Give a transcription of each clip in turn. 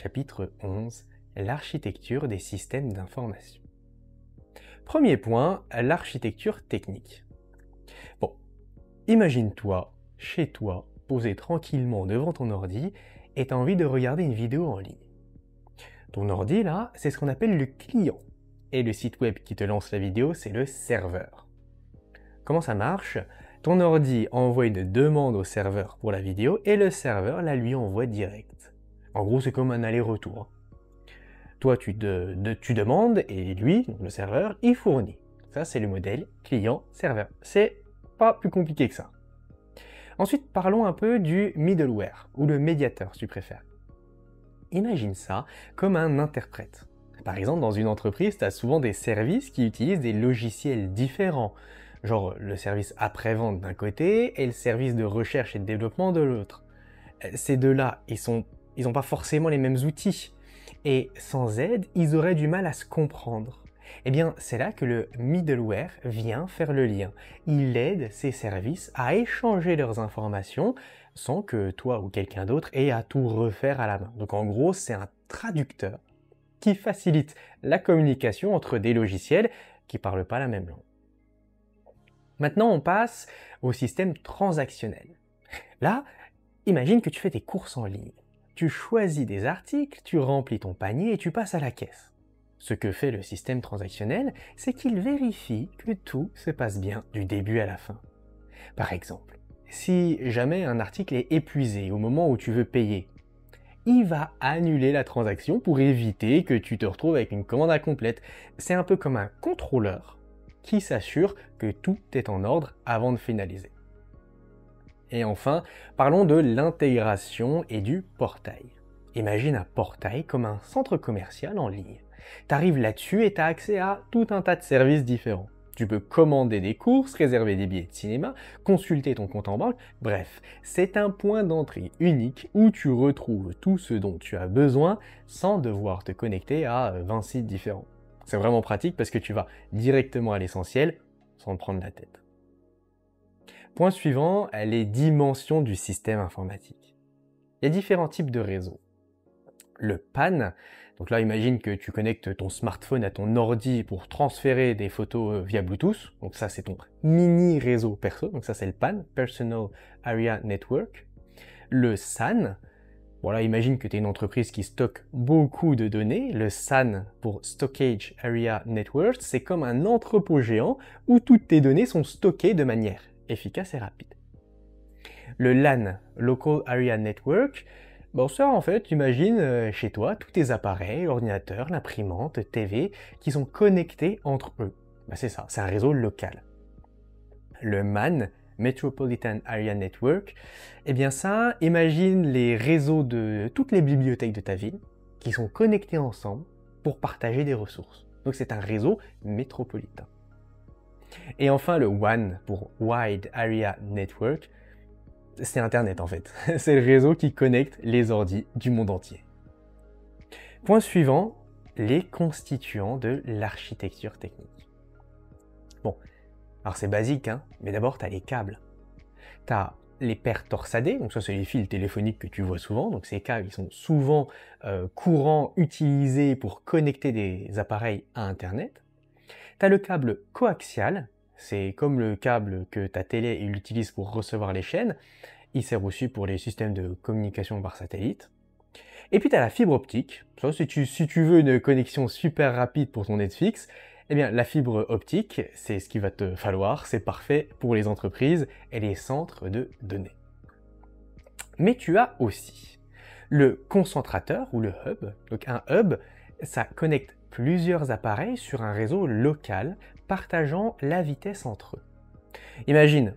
chapitre 11, l'architecture des systèmes d'information. Premier point, l'architecture technique. Bon, imagine-toi, chez toi, posé tranquillement devant ton ordi et tu as envie de regarder une vidéo en ligne. Ton ordi là, c'est ce qu'on appelle le client. Et le site web qui te lance la vidéo, c'est le serveur. Comment ça marche? Ton ordi envoie une demande au serveur pour la vidéo et le serveur la lui envoie direct. En gros, c'est comme un aller-retour. Toi, tu demandes et lui, donc le serveur, il fournit. Ça, c'est le modèle client-serveur. C'est pas plus compliqué que ça. Ensuite, parlons un peu du middleware, ou le médiateur si tu préfères. Imagine ça comme un interprète. Par exemple, dans une entreprise, tu as souvent des services qui utilisent des logiciels différents, genre le service après-vente d'un côté et le service de recherche et de développement de l'autre. Ces deux-là, ils n'ont pas forcément les mêmes outils. Et sans aide, ils auraient du mal à se comprendre. Eh bien, c'est là que le middleware vient faire le lien. Il aide ces services à échanger leurs informations sans que toi ou quelqu'un d'autre ait à tout refaire à la main. Donc en gros, c'est un traducteur qui facilite la communication entre des logiciels qui ne parlent pas la même langue. Maintenant, on passe au système transactionnel. Là, imagine que tu fais tes courses en ligne. Tu choisis des articles, tu remplis ton panier et tu passes à la caisse. Ce que fait le système transactionnel, c'est qu'il vérifie que tout se passe bien du début à la fin. Par exemple, si jamais un article est épuisé au moment où tu veux payer, il va annuler la transaction pour éviter que tu te retrouves avec une commande incomplète. C'est un peu comme un contrôleur qui s'assure que tout est en ordre avant de finaliser. Et enfin, parlons de l'intégration et du portail. Imagine un portail comme un centre commercial en ligne. Tu arrives là-dessus et tu as accès à tout un tas de services différents. Tu peux commander des courses, réserver des billets de cinéma, consulter ton compte en banque, bref, c'est un point d'entrée unique où tu retrouves tout ce dont tu as besoin sans devoir te connecter à 20 sites différents. C'est vraiment pratique parce que tu vas directement à l'essentiel sans te prendre la tête. Point suivant, les dimensions du système informatique. Il y a différents types de réseaux. Le PAN, donc là imagine que tu connectes ton smartphone à ton ordi pour transférer des photos via Bluetooth, donc ça c'est ton mini réseau perso, donc ça c'est le PAN, Personal Area Network. Le SAN, bon là imagine que tu es une entreprise qui stocke beaucoup de données, le SAN pour Storage Area Network, c'est comme un entrepôt géant où toutes tes données sont stockées de manière efficace et rapide. Le LAN, Local Area Network, bon ça en fait, imagine chez toi tous tes appareils, l'ordinateur, l'imprimante, TV, qui sont connectés entre eux. Ben c'est ça, c'est un réseau local. Le MAN, Metropolitan Area Network, eh bien ça, imagine les réseaux de toutes les bibliothèques de ta ville qui sont connectés ensemble pour partager des ressources. Donc c'est un réseau métropolitain. Et enfin le WAN pour Wide Area Network, c'est Internet en fait. C'est le réseau qui connecte les ordis du monde entier. Point suivant, les constituants de l'architecture technique. Bon, alors c'est basique, hein, mais d'abord tu as les câbles. Tu as les paires torsadées, donc ça c'est les fils téléphoniques que tu vois souvent, donc ces câbles ils sont souvent courants, utilisés pour connecter des appareils à Internet. Tu as le câble coaxial, c'est comme le câble que ta télé utilise pour recevoir les chaînes, il sert aussi pour les systèmes de communication par satellite. Et puis tu as la fibre optique, ça, si tu veux une connexion super rapide pour ton Netflix, eh bien la fibre optique, c'est ce qu'il va te falloir, c'est parfait pour les entreprises et les centres de données. Mais tu as aussi le concentrateur ou le hub. Donc un hub, ça connecte plusieurs appareils sur un réseau local partageant la vitesse entre eux. Imagine,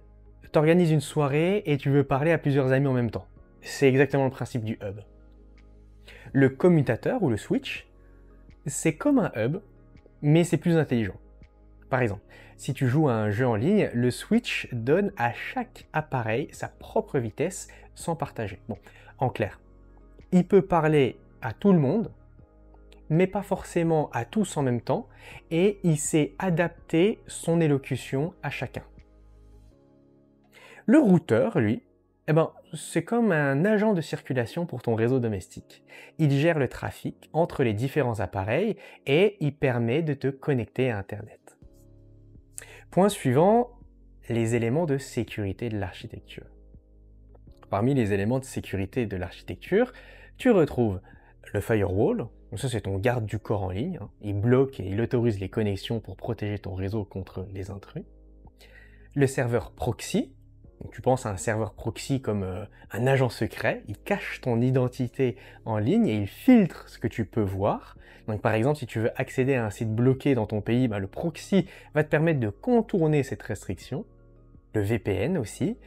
tu organises une soirée et tu veux parler à plusieurs amis en même temps. C'est exactement le principe du hub. Le commutateur ou le switch, c'est comme un hub, mais c'est plus intelligent. Par exemple, si tu joues à un jeu en ligne, le switch donne à chaque appareil sa propre vitesse sans partager. Bon, en clair, il peut parler à tout le monde, mais pas forcément à tous en même temps, et il sait adapter son élocution à chacun. Le routeur, lui, c'est comme un agent de circulation pour ton réseau domestique. Il gère le trafic entre les différents appareils et il permet de te connecter à Internet. Point suivant, les éléments de sécurité de l'architecture. Parmi les éléments de sécurité de l'architecture, tu retrouves le firewall. Donc ça, c'est ton garde du corps en ligne. Il bloque et il autorise les connexions pour protéger ton réseau contre les intrus. Le serveur proxy. Donc tu penses à un serveur proxy comme un agent secret. Il cache ton identité en ligne et il filtre ce que tu peux voir. Donc par exemple, si tu veux accéder à un site bloqué dans ton pays, le proxy va te permettre de contourner cette restriction. Le VPN aussi.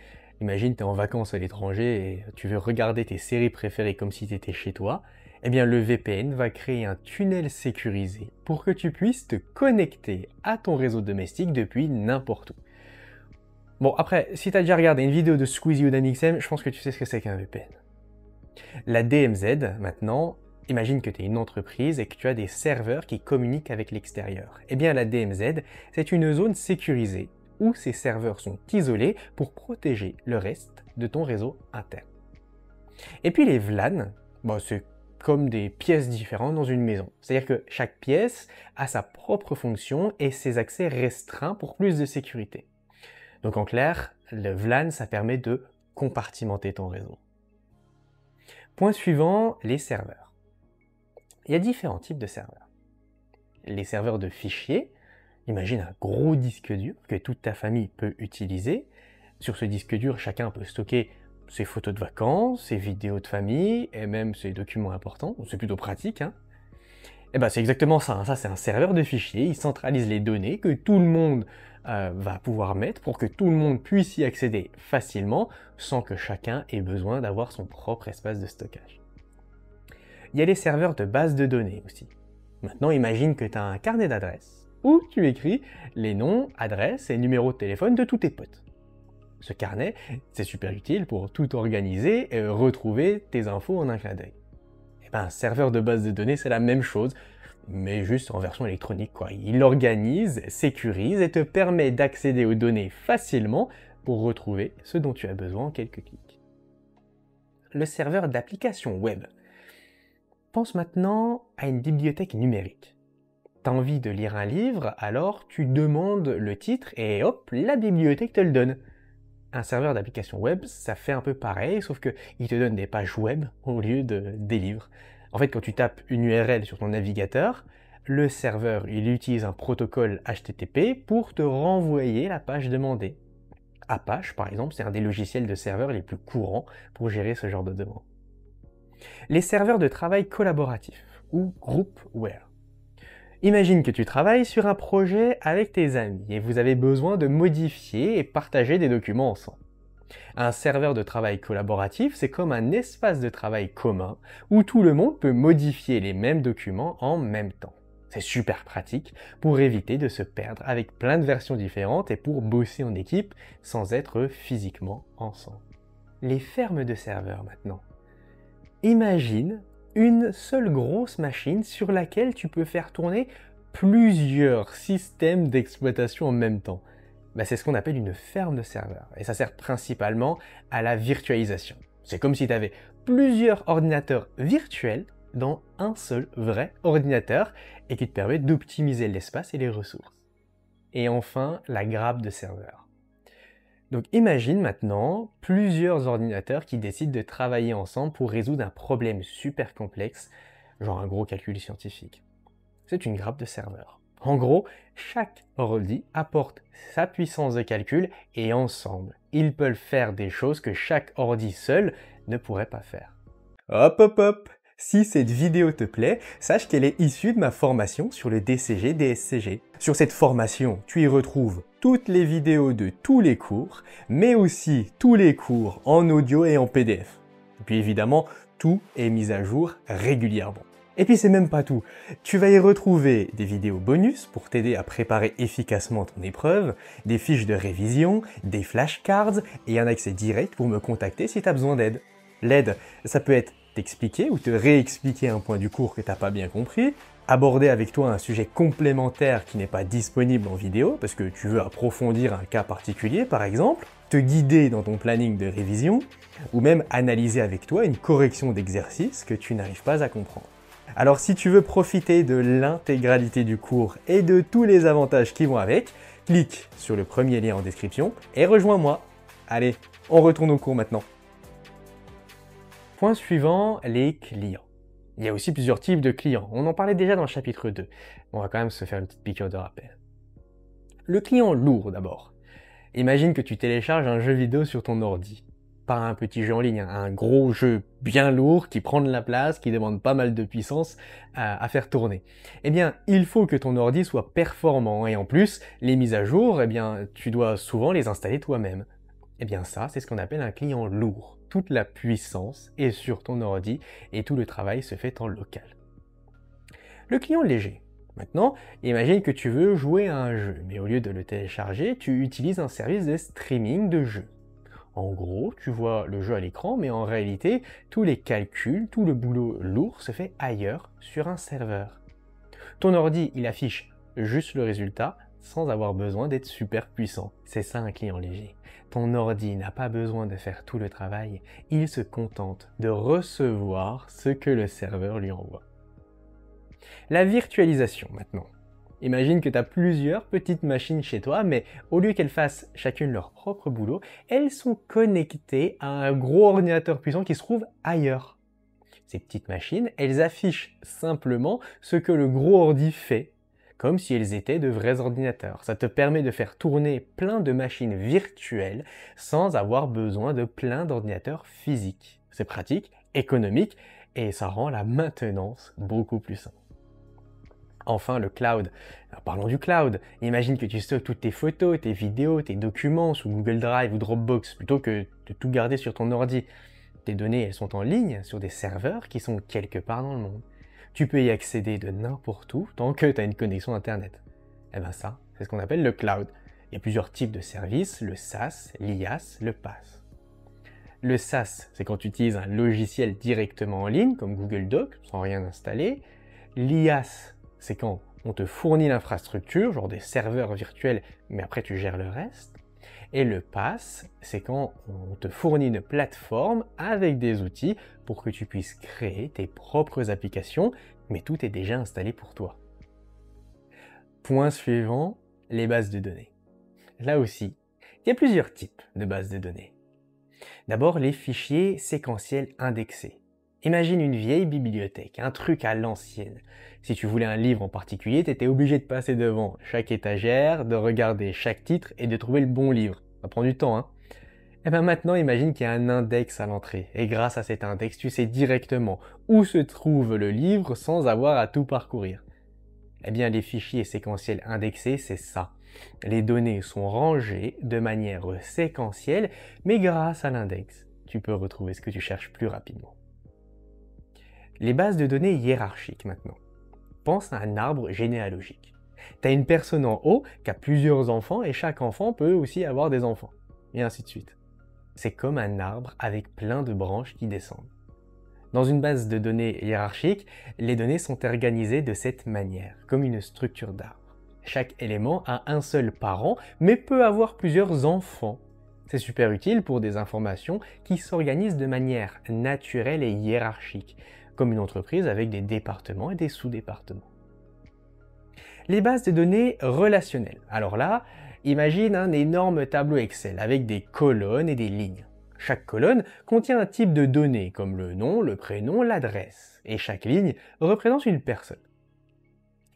Imagine, tu es en vacances à l'étranger et tu veux regarder tes séries préférées comme si tu étais chez toi. Eh bien, le VPN va créer un tunnel sécurisé pour que tu puisses te connecter à ton réseau domestique depuis n'importe où. Bon, après, si tu as déjà regardé une vidéo de Squeezie ou d'Amixem, je pense que tu sais ce que c'est qu'un VPN. La DMZ, maintenant, imagine que tu es une entreprise et que tu as des serveurs qui communiquent avec l'extérieur. Eh bien, la DMZ, c'est une zone sécurisée où ces serveurs sont isolés pour protéger le reste de ton réseau interne. Et puis les VLAN, c'est comme des pièces différentes dans une maison. C'est-à-dire que chaque pièce a sa propre fonction et ses accès restreints pour plus de sécurité. Donc en clair, le VLAN, ça permet de compartimenter ton réseau. Point suivant, les serveurs. Il y a différents types de serveurs. Les serveurs de fichiers. Imagine un gros disque dur que toute ta famille peut utiliser. Sur ce disque dur, chacun peut stocker ses photos de vacances, ses vidéos de famille et même ses documents importants. C'est plutôt pratique, hein. Et c'est exactement ça. Ça, c'est un serveur de fichiers. Il centralise les données que tout le monde va pouvoir mettre pour que tout le monde puisse y accéder facilement sans que chacun ait besoin d'avoir son propre espace de stockage. Il y a les serveurs de base de données aussi. Maintenant, imagine que tu as un carnet d'adresses où tu écris les noms, adresses et numéros de téléphone de tous tes potes. Ce carnet, c'est super utile pour tout organiser et retrouver tes infos en un clin d'œil. Un serveur de base de données, c'est la même chose, mais juste en version électronique, quoi. Il organise, sécurise et te permet d'accéder aux données facilement pour retrouver ce dont tu as besoin en quelques clics. Le serveur d'application web. Pense maintenant à une bibliothèque numérique. Tu as envie de lire un livre, alors tu demandes le titre et hop, la bibliothèque te le donne. Un serveur d'application web, ça fait un peu pareil, sauf qu'il te donne des pages web au lieu des livres. En fait, quand tu tapes une URL sur ton navigateur, le serveur il utilise un protocole HTTP pour te renvoyer la page demandée. Apache, par exemple, c'est un des logiciels de serveur les plus courants pour gérer ce genre de demande. Les serveurs de travail collaboratif, ou groupware. Imagine que tu travailles sur un projet avec tes amis et vous avez besoin de modifier et partager des documents ensemble. Un serveur de travail collaboratif, c'est comme un espace de travail commun où tout le monde peut modifier les mêmes documents en même temps. C'est super pratique pour éviter de se perdre avec plein de versions différentes et pour bosser en équipe sans être physiquement ensemble. Les fermes de serveurs maintenant. Imagine une seule grosse machine sur laquelle tu peux faire tourner plusieurs systèmes d'exploitation en même temps. C'est ce qu'on appelle une ferme de serveurs. Et ça sert principalement à la virtualisation. C'est comme si tu avais plusieurs ordinateurs virtuels dans un seul vrai ordinateur et qui te permet d'optimiser l'espace et les ressources. Et enfin, la grappe de serveurs. Donc imagine maintenant plusieurs ordinateurs qui décident de travailler ensemble pour résoudre un problème super complexe, genre un gros calcul scientifique. C'est une grappe de serveurs. En gros, chaque ordi apporte sa puissance de calcul et ensemble, ils peuvent faire des choses que chaque ordi seul ne pourrait pas faire. Hop hop hop! Si cette vidéo te plaît, sache qu'elle est issue de ma formation sur le DCG-DSCG. Sur cette formation, tu y retrouves toutes les vidéos de tous les cours, mais aussi tous les cours en audio et en PDF. Et puis évidemment, tout est mis à jour régulièrement. Et puis c'est même pas tout. Tu vas y retrouver des vidéos bonus pour t'aider à préparer efficacement ton épreuve, des fiches de révision, des flashcards et un accès direct pour me contacter si tu as besoin d'aide. L'aide, ça peut être t'expliquer ou te réexpliquer un point du cours que tu n'as pas bien compris, aborder avec toi un sujet complémentaire qui n'est pas disponible en vidéo parce que tu veux approfondir un cas particulier par exemple, te guider dans ton planning de révision, ou même analyser avec toi une correction d'exercice que tu n'arrives pas à comprendre. Alors si tu veux profiter de l'intégralité du cours et de tous les avantages qui vont avec, clique sur le premier lien en description et rejoins-moi. Allez, on retourne au cours maintenant. Point suivant, les clients. Il y a aussi plusieurs types de clients. On en parlait déjà dans le chapitre 2. On va quand même se faire une petite piqûre de rappel. Le client lourd d'abord. Imagine que tu télécharges un jeu vidéo sur ton ordi. Pas un petit jeu en ligne, un gros jeu bien lourd qui prend de la place, qui demande pas mal de puissance à faire tourner. Eh bien, il faut que ton ordi soit performant et en plus, les mises à jour, eh bien, tu dois souvent les installer toi-même. Eh bien ça, c'est ce qu'on appelle un client lourd. Toute la puissance est sur ton ordi et tout le travail se fait en local. Le client léger. Maintenant, imagine que tu veux jouer à un jeu, mais au lieu de le télécharger, tu utilises un service de streaming de jeu. En gros, tu vois le jeu à l'écran, mais en réalité, tous les calculs, tout le boulot lourd se fait ailleurs, sur un serveur. Ton ordi, il affiche juste le résultat, sans avoir besoin d'être super puissant. C'est ça un client léger. Ton ordi n'a pas besoin de faire tout le travail, il se contente de recevoir ce que le serveur lui envoie. La virtualisation maintenant. Imagine que tu as plusieurs petites machines chez toi, mais au lieu qu'elles fassent chacune leur propre boulot, elles sont connectées à un gros ordinateur puissant qui se trouve ailleurs. Ces petites machines, elles affichent simplement ce que le gros ordi fait, comme si elles étaient de vrais ordinateurs. Ça te permet de faire tourner plein de machines virtuelles sans avoir besoin de plein d'ordinateurs physiques. C'est pratique, économique et ça rend la maintenance beaucoup plus simple. Enfin, le cloud. Alors, parlons du cloud. Imagine que tu stockes toutes tes photos, tes vidéos, tes documents sous Google Drive ou Dropbox plutôt que de tout garder sur ton ordi. Tes données, elles sont en ligne sur des serveurs qui sont quelque part dans le monde. Tu peux y accéder de n'importe où tant que tu as une connexion Internet. Et bien ça, c'est ce qu'on appelle le cloud. Il y a plusieurs types de services, le SaaS, l'IaaS, le PaaS. Le SaaS, c'est quand tu utilises un logiciel directement en ligne, comme Google Docs, sans rien installer. L'IaaS, c'est quand on te fournit l'infrastructure, genre des serveurs virtuels, mais après tu gères le reste. Et le PaaS, c'est quand on te fournit une plateforme avec des outils pour que tu puisses créer tes propres applications, mais tout est déjà installé pour toi. Point suivant, les bases de données. Là aussi, il y a plusieurs types de bases de données. D'abord, les fichiers séquentiels indexés. Imagine une vieille bibliothèque, un truc à l'ancienne. Si tu voulais un livre en particulier, tu étais obligé de passer devant chaque étagère, de regarder chaque titre et de trouver le bon livre. Ça prend du temps, hein? Et bien maintenant, imagine qu'il y a un index à l'entrée. Et grâce à cet index, tu sais directement où se trouve le livre sans avoir à tout parcourir. Eh bien, les fichiers séquentiels indexés, c'est ça. Les données sont rangées de manière séquentielle, mais grâce à l'index, tu peux retrouver ce que tu cherches plus rapidement. Les bases de données hiérarchiques maintenant. Pense à un arbre généalogique. Tu as une personne en haut qui a plusieurs enfants et chaque enfant peut aussi avoir des enfants. Et ainsi de suite. C'est comme un arbre avec plein de branches qui descendent. Dans une base de données hiérarchique, les données sont organisées de cette manière, comme une structure d'arbre. Chaque élément a un seul parent, mais peut avoir plusieurs enfants. C'est super utile pour des informations qui s'organisent de manière naturelle et hiérarchique, comme une entreprise avec des départements et des sous-départements. Les bases de données relationnelles. Alors là, imagine un énorme tableau Excel avec des colonnes et des lignes. Chaque colonne contient un type de données comme le nom, le prénom, l'adresse. Et chaque ligne représente une personne.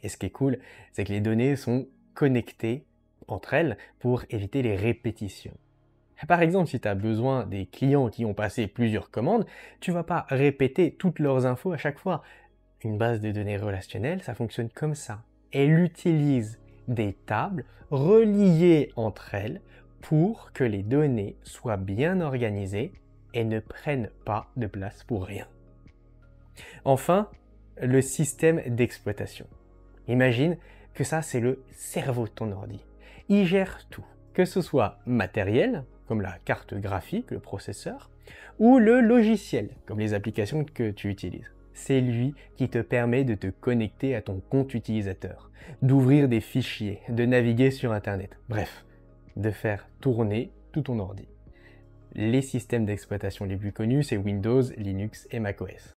Et ce qui est cool, c'est que les données sont connectées entre elles pour éviter les répétitions. Par exemple, si tu as besoin des clients qui ont passé plusieurs commandes, tu ne vas pas répéter toutes leurs infos à chaque fois. Une base de données relationnelle, ça fonctionne comme ça. Elle utilise des tables reliées entre elles pour que les données soient bien organisées et ne prennent pas de place pour rien. Enfin, le système d'exploitation. Imagine que ça, c'est le cerveau de ton ordi. Il gère tout, que ce soit matériel, comme la carte graphique, le processeur, ou le logiciel, comme les applications que tu utilises. C'est lui qui te permet de te connecter à ton compte utilisateur, d'ouvrir des fichiers, de naviguer sur Internet, bref, de faire tourner tout ton ordi. Les systèmes d'exploitation les plus connus, c'est Windows, Linux et macOS.